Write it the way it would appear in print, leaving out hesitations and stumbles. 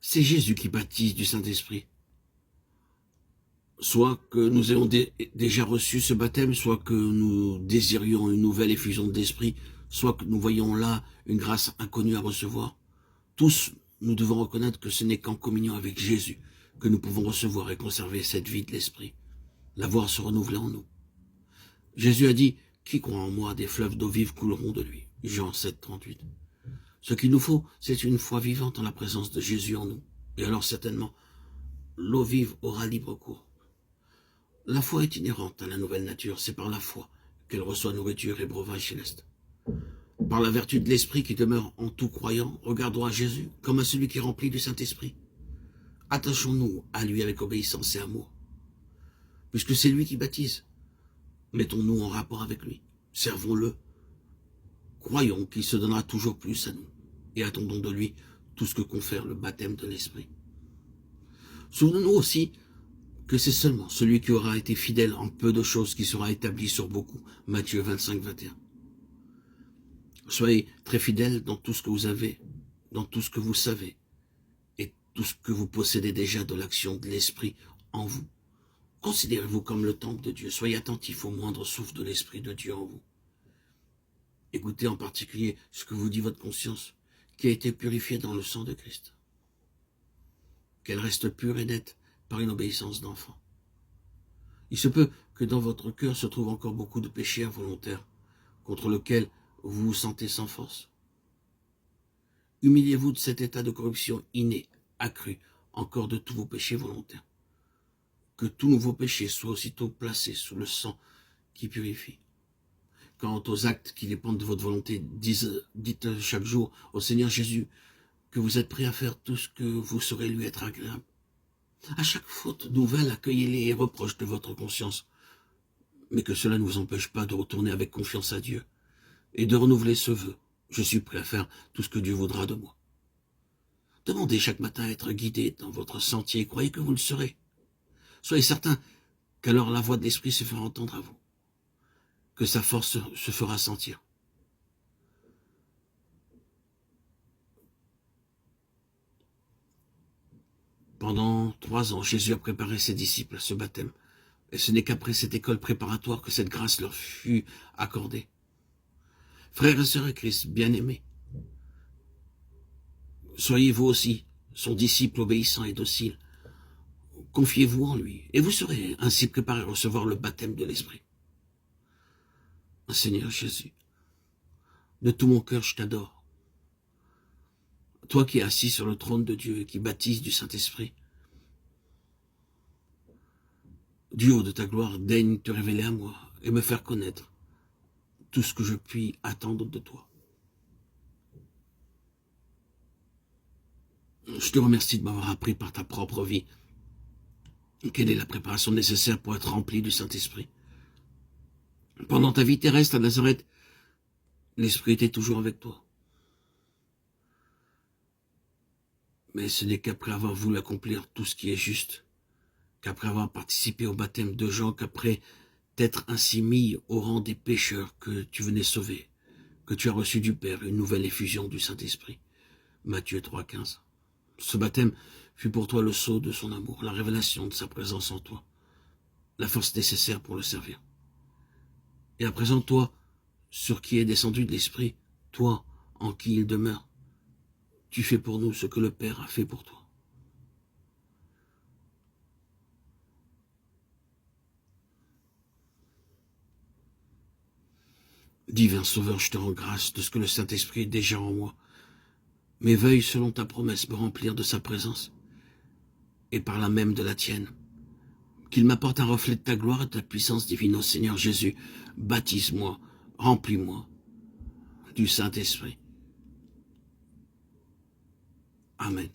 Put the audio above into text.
c'est Jésus qui baptise du Saint-Esprit. Soit que nous ayons déjà reçu ce baptême, soit que nous désirions une nouvelle effusion d'esprit, soit que nous voyons là une grâce inconnue à recevoir. Tous, nous devons reconnaître que ce n'est qu'en communion avec Jésus que nous pouvons recevoir et conserver cette vie de l'esprit, la voir se renouveler en nous. Jésus a dit, qui croit en moi, des fleuves d'eau vive couleront de lui. Jean 7, 38. Ce qu'il nous faut, c'est une foi vivante en la présence de Jésus en nous. Et alors certainement, l'eau vive aura libre cours. La foi est inhérente à la nouvelle nature, c'est par la foi qu'elle reçoit nourriture et breuvage céleste. Par la vertu de l'Esprit qui demeure en tout croyant, regardons à Jésus comme à celui qui est rempli du Saint-Esprit. Attachons-nous à lui avec obéissance et amour. Puisque c'est lui qui baptise, mettons-nous en rapport avec lui, servons-le, croyons qu'il se donnera toujours plus à nous, et attendons de lui tout ce que confère le baptême de l'Esprit. Souvenons-nous aussi que c'est seulement celui qui aura été fidèle en peu de choses qui sera établi sur beaucoup. Matthieu 25, 21. Soyez très fidèles dans tout ce que vous avez, dans tout ce que vous savez, et tout ce que vous possédez déjà de l'action de l'Esprit en vous. Considérez-vous comme le temple de Dieu. Soyez attentifs au moindre souffle de l'Esprit de Dieu en vous. Écoutez en particulier ce que vous dit votre conscience, qui a été purifiée dans le sang de Christ. Qu'elle reste pure et nette par une obéissance d'enfant. Il se peut que dans votre cœur se trouvent encore beaucoup de péchés involontaires, contre lesquels vous vous sentez sans force. Humiliez-vous de cet état de corruption inné, accru, encore de tous vos péchés volontaires. Que tous nouveaux péchés soient aussitôt placés sous le sang qui purifie. Quant aux actes qui dépendent de votre volonté, dites chaque jour au Seigneur Jésus que vous êtes prêt à faire tout ce que vous saurez lui être agréable. À chaque faute nouvelle, accueillez les reproches de votre conscience, mais que cela ne vous empêche pas de retourner avec confiance à Dieu et de renouveler ce vœu. Je suis prêt à faire tout ce que Dieu voudra de moi. Demandez chaque matin à être guidé dans votre sentier et croyez que vous le serez. Soyez certain qu'alors la voix de l'Esprit se fera entendre à vous, que sa force se fera sentir. Pendant 3 ans, Jésus a préparé ses disciples à ce baptême, et ce n'est qu'après cette école préparatoire que cette grâce leur fut accordée. Frères et sœurs et Christ, bien-aimés, soyez vous aussi son disciple obéissant et docile. Confiez-vous en lui, et vous serez ainsi préparés à recevoir le baptême de l'Esprit. Seigneur Jésus, de tout mon cœur je t'adore. Toi qui es assis sur le trône de Dieu et qui baptises du Saint-Esprit, du haut de ta gloire, daigne te révéler à moi et me faire connaître tout ce que je puis attendre de toi. Je te remercie de m'avoir appris par ta propre vie quelle est la préparation nécessaire pour être rempli du Saint-Esprit. Pendant ta vie terrestre à Nazareth, l'Esprit était toujours avec toi. Mais ce n'est qu'après avoir voulu accomplir tout ce qui est juste, qu'après avoir participé au baptême de Jean, qu'après t'être ainsi mis au rang des pécheurs que tu venais sauver, que tu as reçu du Père une nouvelle effusion du Saint-Esprit. Matthieu 3, 15. Ce baptême fut pour toi le sceau de son amour, la révélation de sa présence en toi, la force nécessaire pour le servir. Et à présent, toi, sur qui est descendu de l'Esprit, toi, en qui il demeure, tu fais pour nous ce que le Père a fait pour toi. Divin Sauveur, je te rends grâce de ce que le Saint-Esprit est déjà en moi, mais veuille, selon ta promesse, me remplir de sa présence, et par là même de la tienne. Qu'il m'apporte un reflet de ta gloire et de ta puissance divine, ô Seigneur Jésus. Baptise-moi, remplis-moi du Saint-Esprit. Amen.